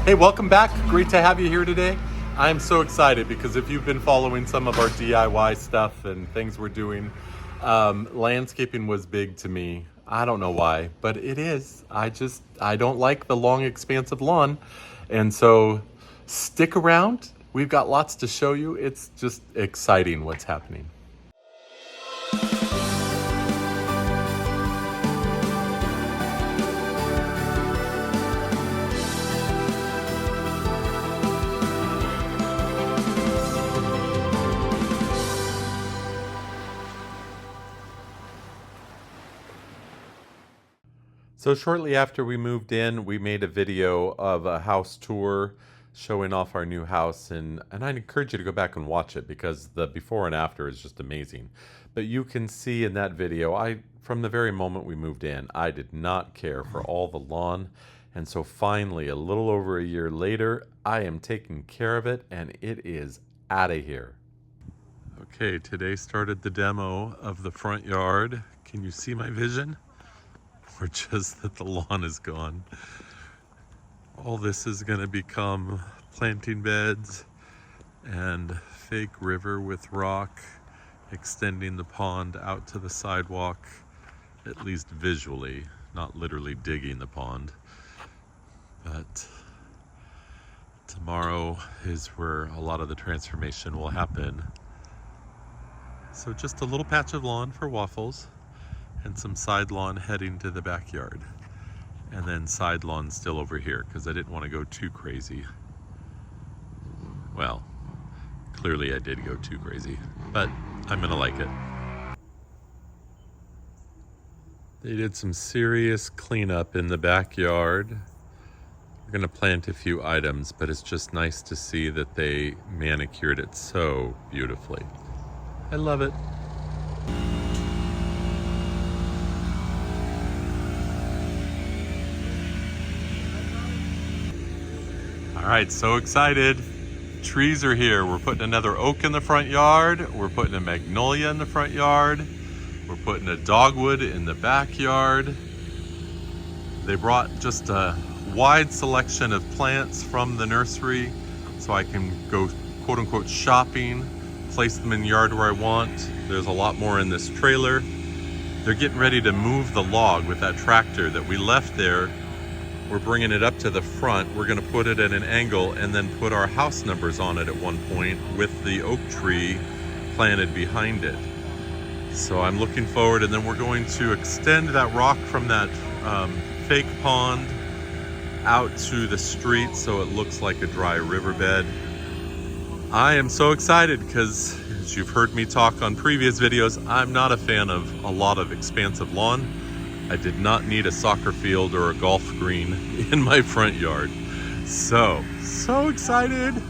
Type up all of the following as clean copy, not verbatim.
Hey, welcome back. Great to have you here today. I'm so excited because if you've been following some of our DIY stuff and things we're doing, landscaping was big to me. I don't know why, but it is. I don't like the long, expansive lawn. And so stick around. We've got lots to show you. It's just exciting what's happening. So shortly after we moved in, we made a video of a house tour showing off our new house, and I'd encourage you to go back and watch it because the before and after is just amazing. But you can see in that video, from the very moment we moved in, I did not care for all the lawn, and so finally, a little over a year later, I am taking care of it, and it is out of here. Okay, today started the demo of the front yard. Can you see my vision? Or just that the lawn is gone. All this is going to become planting beds and fake river with rock extending the pond out to the sidewalk, at least visually, not literally digging the pond. But tomorrow is where a lot of the transformation will happen. So just a little patch of lawn for Waffles, and some side lawn heading to the backyard. And then side lawn still over here because I didn't want to go too crazy. Well, clearly I did go too crazy, but I'm gonna like it. They did some serious cleanup in the backyard. We're gonna plant a few items, but it's just nice to see that they manicured it so beautifully. I love it. All right, so excited. Trees are here. We're putting another oak in the front yard. We're putting a magnolia in the front yard. We're putting a dogwood in the backyard. They brought just a wide selection of plants from the nursery so I can go quote unquote shopping, place them in the yard where I want. There's a lot more in this trailer. They're getting ready to move the log with that tractor that we left there. We're bringing it up to the front. We're gonna put it at an angle and then put our house numbers on it at one point with the oak tree planted behind it. So I'm looking forward, and then we're going to extend that rock from that fake pond out to the street so it looks like a dry riverbed. I am so excited because, as you've heard me talk on previous videos, I'm not a fan of a lot of expansive lawn. I did not need a soccer field or a golf green in my front yard. So excited.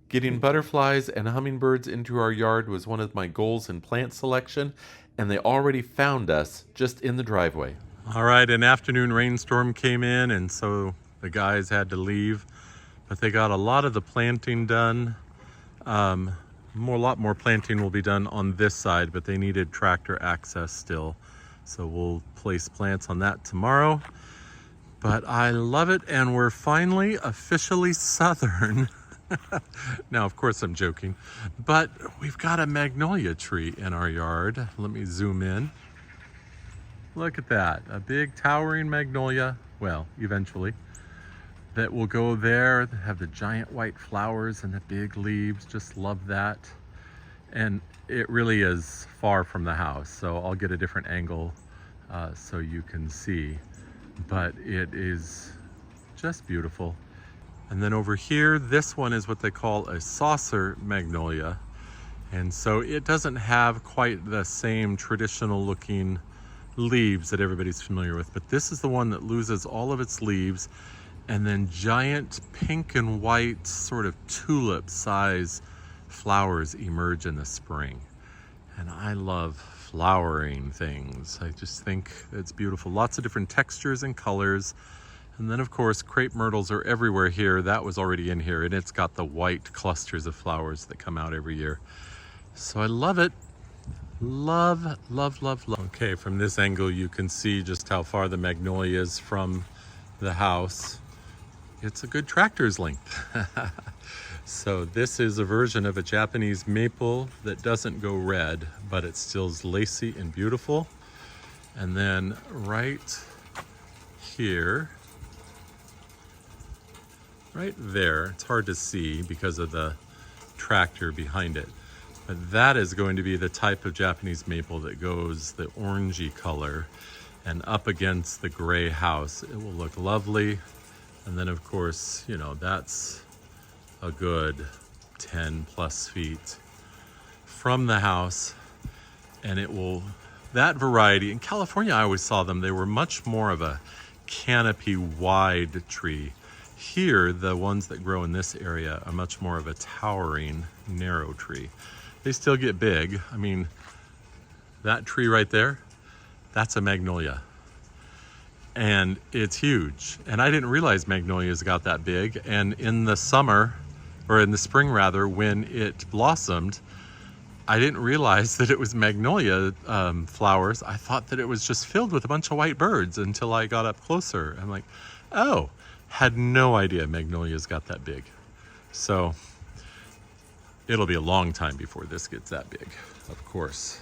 Getting butterflies and hummingbirds into our yard was one of my goals in plant selection, and they already found us just in the driveway. All right, an afternoon rainstorm came in, and so the guys had to leave, but they got a lot of the planting done. A lot more planting will be done on this side, but they needed tractor access still. So we'll place plants on that tomorrow. But I love it, and we're finally officially southern. Now, of course, I'm joking, but we've got a magnolia tree in our yard. Let me zoom in. Look at that, a big towering magnolia, well, eventually, that will go there. They have the giant white flowers and the big leaves, just love that. And it really is far from the house, so I'll get a different angle so you can see. But it is just beautiful. And then over here, this one is what they call a saucer magnolia. And so it doesn't have quite the same traditional looking leaves that everybody's familiar with, but this is the one that loses all of its leaves, and then giant pink and white sort of tulip size flowers emerge in the spring. And I love flowering things. I just think it's beautiful. Lots of different textures and colors. And then of course, crepe myrtles are everywhere here. That was already in here, and it's got the white clusters of flowers that come out every year. So I love it. Love, love, love, love. Okay, from this angle, you can see just how far the magnolia is from the house. It's a good tractor's length. So this is a version of a Japanese maple that doesn't go red, but it still's lacy and beautiful. And then right here, right there, it's hard to see because of the tractor behind it, but that is going to be the type of Japanese maple that goes the orangey color, and up against the gray house it will look lovely. And then of course, you know, that's a good 10 plus feet from the house, and it will, that variety in California, I always saw them, they were much more of a canopy wide tree. Here, the ones that grow in this area are much more of a towering, narrow tree. They still get big. I mean, that tree right there, that's a magnolia. And it's huge. And I didn't realize magnolias got that big. And in the summer, or in the spring rather, when it blossomed, I didn't realize that it was magnolia flowers. I thought that it was just filled with a bunch of white birds until I got up closer. I'm like, oh. Had no idea magnolias got that big. So it'll be a long time before this gets that big, of course.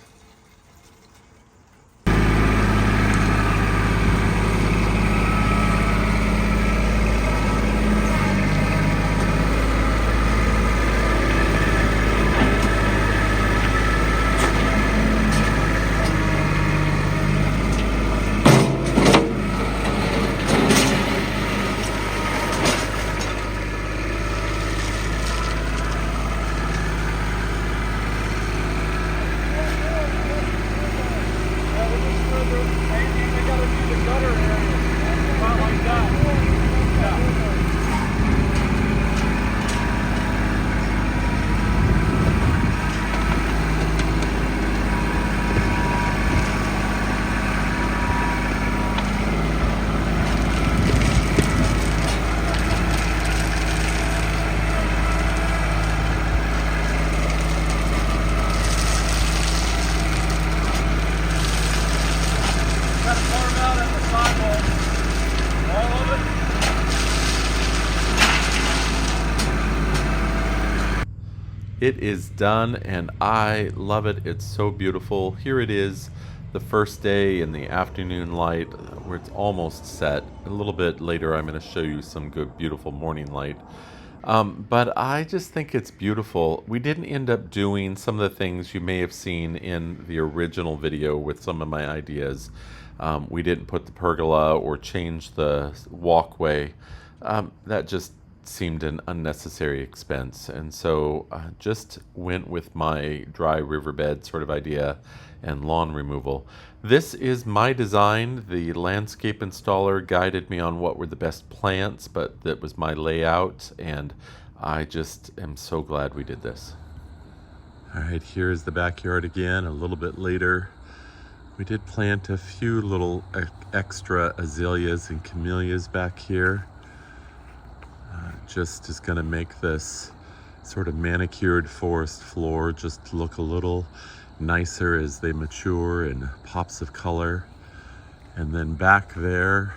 It is done and I love it. It's so beautiful. Here it is, the first day in the afternoon light where it's almost set. A little bit later I'm going to show you some good beautiful morning light. But I just think it's beautiful. We didn't end up doing some of the things you may have seen in the original video with some of my ideas. We didn't put the pergola or change the walkway. That just seemed an unnecessary expense, and so just went with my dry riverbed sort of idea and lawn removal. This is my design. The landscape installer guided me on what were the best plants, but that was my layout, and I just am so glad we did this. All right, here's the backyard again a little bit later. We did plant a few little extra azaleas and camellias back here. Just is going to make this sort of manicured forest floor just look a little nicer as they mature in pops of color. And then back there,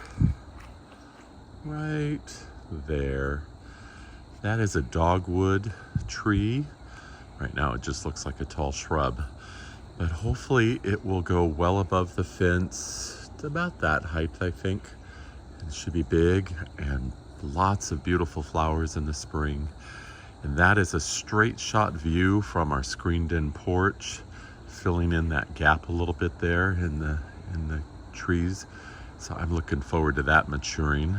right there. That is a dogwood tree. Right now it just looks like a tall shrub, but hopefully it will go well above the fence to about that height, I think. It should be big and lots of beautiful flowers in the spring. And that is a straight shot view from our screened in porch, filling in that gap a little bit there in the trees. So I'm looking forward to that maturing.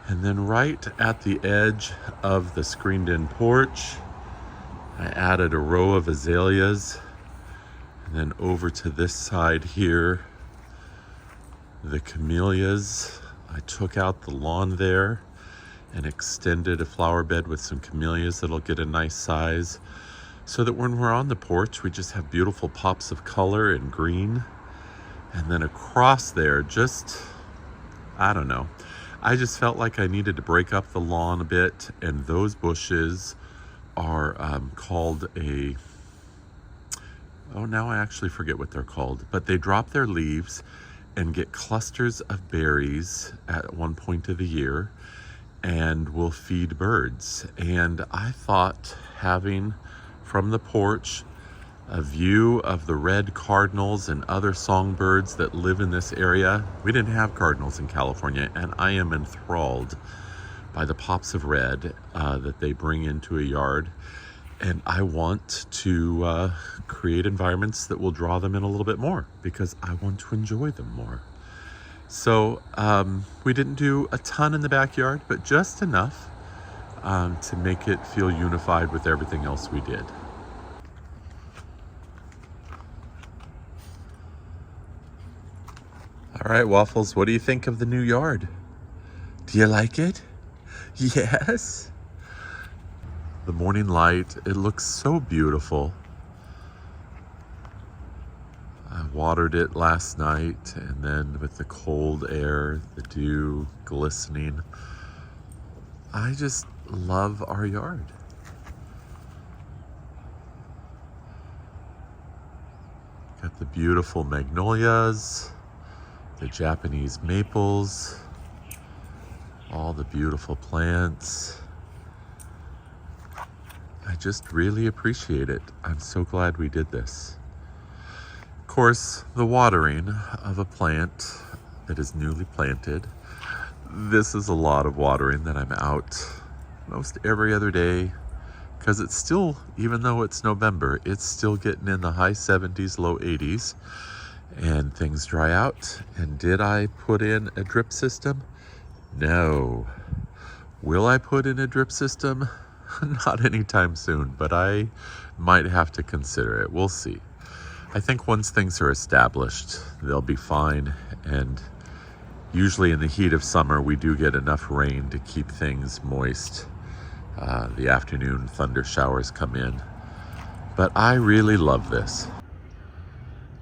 And then right at the edge of the screened in porch, I added a row of azaleas. And then over to this side here, the camellias. I took out the lawn there and extended a flower bed with some camellias that'll get a nice size, so that when we're on the porch, we just have beautiful pops of color and green. And then across there, I don't know, I just felt like I needed to break up the lawn a bit, and those bushes are called now I actually forget what they're called, but they drop their leaves and get clusters of berries at one point of the year and will feed birds. And I thought having from the porch a view of the red cardinals and other songbirds that live in this area. We didn't have cardinals in California, and I am enthralled by the pops of red that they bring into a yard. And I want to create environments that will draw them in a little bit more, because I want to enjoy them more. So we didn't do a ton in the backyard, but just enough to make it feel unified with everything else we did. All right, Waffles, what do you think of the new yard? Do you like it? Yes. The morning light, it looks so beautiful. I watered it last night, and then with the cold air, the dew glistening, I just love our yard. Got the beautiful magnolias, the Japanese maples, all the beautiful plants. I just really appreciate it. I'm so glad we did this. Of course, the watering of a plant that is newly planted, this is a lot of watering that I'm out most every other day, because it's still, even though it's November, it's still getting in the high 70s, low 80s, and things dry out. And did I put in a drip system? No. Will I put in a drip system? Not anytime soon, but I might have to consider it. We'll see. I think once things are established, they'll be fine. And usually in the heat of summer, we do get enough rain to keep things moist. The afternoon thunder showers come in. But I really love this.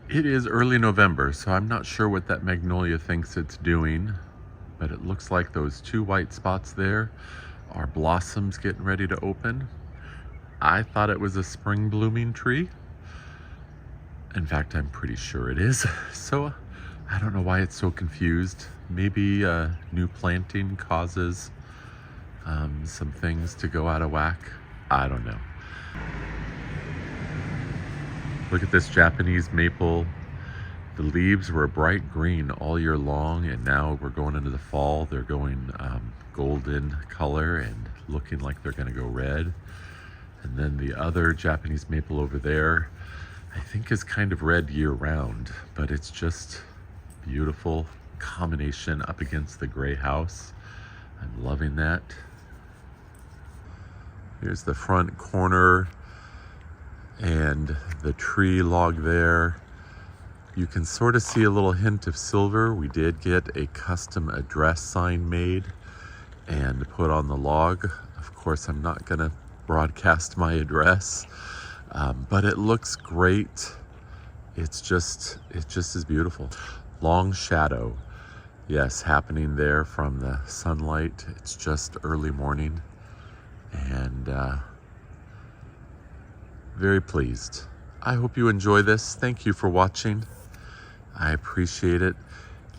It is early November, so I'm not sure what that magnolia thinks it's doing, but it looks like those two white spots there are blossoms getting ready to open. I thought it was a spring blooming tree. In fact, I'm pretty sure it is. So I don't know why it's so confused. Maybe new planting causes some things to go out of whack. I don't know. Look at this Japanese maple. The leaves were bright green all year long, and now we're going into the fall. They're going golden color and looking like they're going to go red. And then the other Japanese maple over there, I think, is kind of red year round, but it's just beautiful combination up against the gray house. I'm loving that. Here's the front corner and the tree log there. You can sort of see a little hint of silver. We did get a custom address sign made and put on the log. Of course, I'm not gonna broadcast my address, but it looks great. It just is beautiful. Long shadow, yes, happening there from the sunlight. It's just early morning, and very pleased. I hope you enjoy this. Thank you for watching. I appreciate it.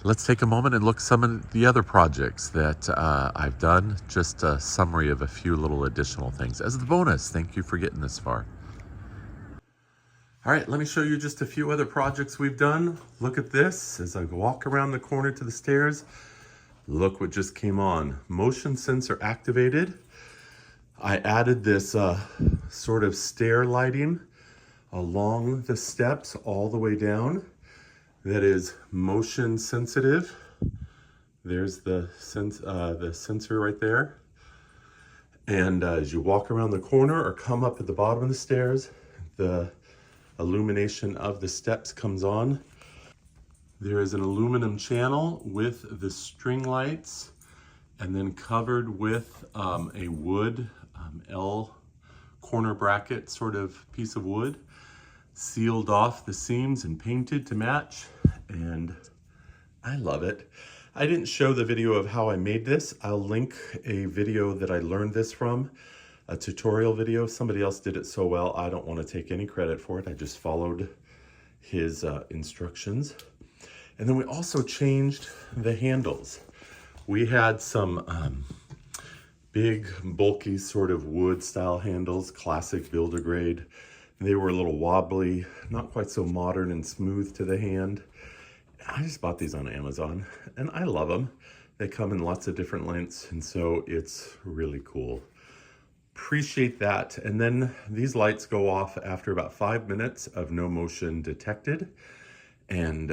Let's take a moment and look at some of the other projects that I've done. Just a summary of a few little additional things. As the bonus, thank you for getting this far. All right, let me show you just a few other projects we've done. Look at this as I walk around the corner to the stairs. Look what just came on. Motion sensor activated. I added this sort of stair lighting along the steps all the way down. That is motion sensitive. There's the sensor right there. And as you walk around the corner or come up at the bottom of the stairs, the illumination of the steps comes on. There is an aluminum channel with the string lights and then covered with a wood L corner bracket sort of piece of wood. Sealed off the seams and painted to match, and I love it. I didn't show the video of how I made this. I'll link a video that I learned this from, a tutorial video. Somebody else did it so well, I don't want to take any credit for it. I just followed his instructions. And then we also changed the handles. We had some big, bulky sort of wood style handles, classic builder grade. They were a little wobbly, not quite so modern and smooth to the hand. I just bought these on Amazon and I love them. They come in lots of different lengths, and so it's really cool. Appreciate that. And then these lights go off after about 5 minutes of no motion detected. And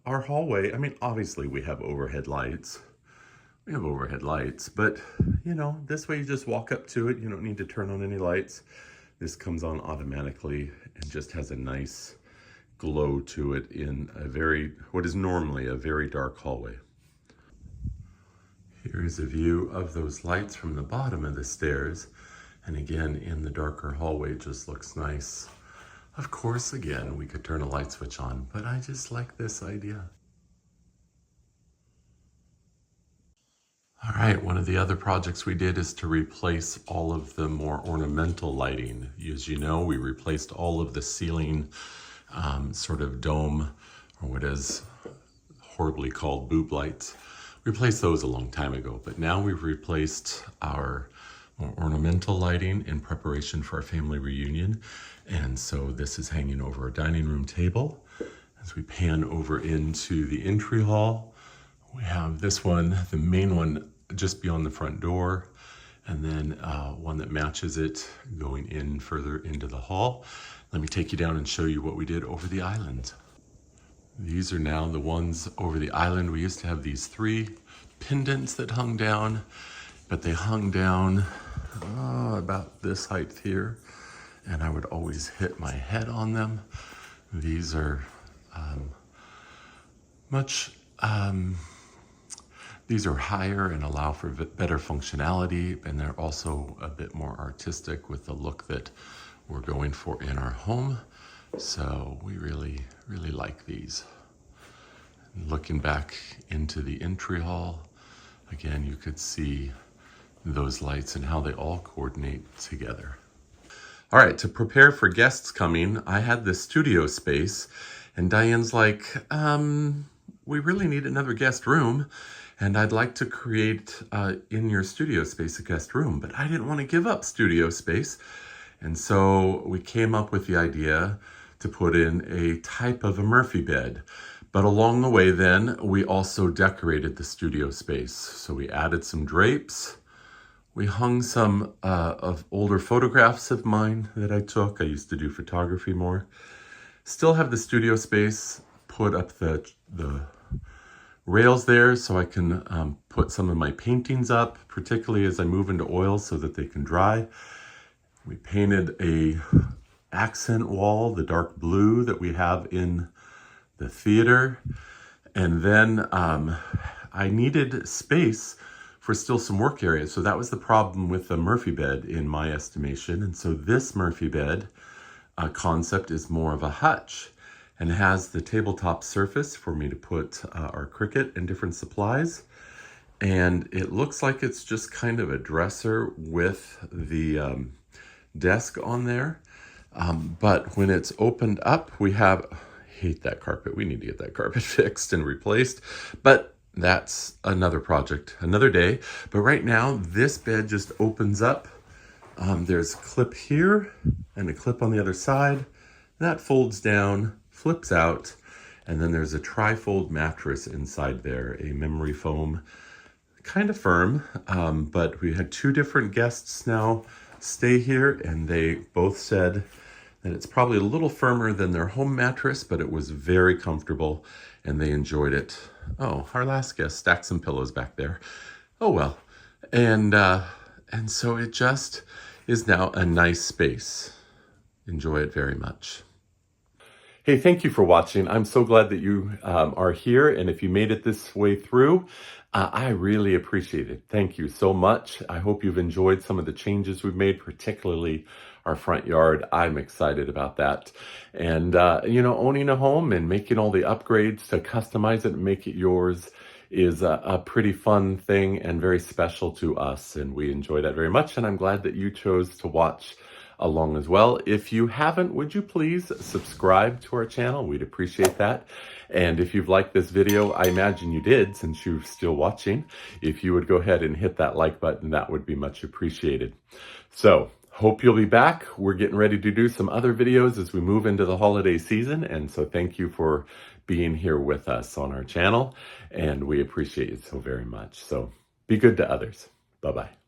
our hallway, I mean, obviously we have overhead lights. We have overhead lights, but you know, this way you just walk up to it. You don't need to turn on any lights. This comes on automatically and just has a nice glow to it in what is normally a very dark hallway. Here is a view of those lights from the bottom of the stairs. And again, in the darker hallway, it just looks nice. Of course, again, we could turn a light switch on, but I just like this idea. All right, one of the other projects we did is to replace all of the more ornamental lighting. As you know, we replaced all of the ceiling sort of dome, or what is horribly called boob lights. We replaced those a long time ago, but now we've replaced our more ornamental lighting in preparation for our family reunion. And so this is hanging over our dining room table. As we pan over into the entry hall, we have this one, the main one, just beyond the front door, and then one that matches it going in further into the hall. Let me take you down and show you what we did over the island. These are now the ones over the island. We used to have these 3 pendants that hung down, but they hung down about this height here, and I would always hit my head on them. These are these are higher and allow for better functionality, and they're also a bit more artistic with the look that we're going for in our home. So we really, really like these. Looking back into the entry hall, again, you could see those lights and how they all coordinate together. All right, to prepare for guests coming, I had this studio space, and Diane's like, we really need another guest room, and I'd like to create in your studio space a guest room, but I didn't want to give up studio space. And so we came up with the idea to put in a type of a Murphy bed. But along the way then, we also decorated the studio space. So we added some drapes. We hung some of older photographs of mine that I took. I used to do photography more. Still have the studio space, put up the rails there so I can put some of my paintings up, particularly as I move into oils so that they can dry. We painted a accent wall, the dark blue that we have in the theater. And then I needed space for still some work areas. So that was the problem with the Murphy bed in my estimation. And so this Murphy bed concept is more of a hutch and has the tabletop surface for me to put our Cricut and different supplies. And it looks like it's just kind of a dresser with the desk on there. But when it's opened up, we have hate that carpet. We need to get that carpet fixed and replaced, but that's another project, another day. But right now, this bed just opens up. There's a clip here and a clip on the other side. That folds down, flips out, and then there's a tri-fold mattress inside there, a memory foam, kind of firm, but we had 2 different guests now stay here, and they both said that it's probably a little firmer than their home mattress, but it was very comfortable, and they enjoyed it. Oh, our last guest stacked some pillows back there. Oh well. And so it just is now a nice space. Enjoy it very much. Hey, thank you for watching. I'm so glad that you are here, and if you made it this way through, I really appreciate it. Thank you so much. I hope you've enjoyed some of the changes we've made, particularly our front yard. I'm excited about that. And, you know, owning a home and making all the upgrades to customize it and make it yours is a pretty fun thing and very special to us. And we enjoy that very much. And I'm glad that you chose to watch along as well. If you haven't, would you please subscribe to our channel? We'd appreciate that. And if you've liked this video, I imagine you did since you're still watching. If you would go ahead and hit that like button, that would be much appreciated. So, hope you'll be back. We're getting ready to do some other videos as we move into the holiday season. And so thank you for being here with us on our channel. And we appreciate it so very much. So be good to others. Bye-bye.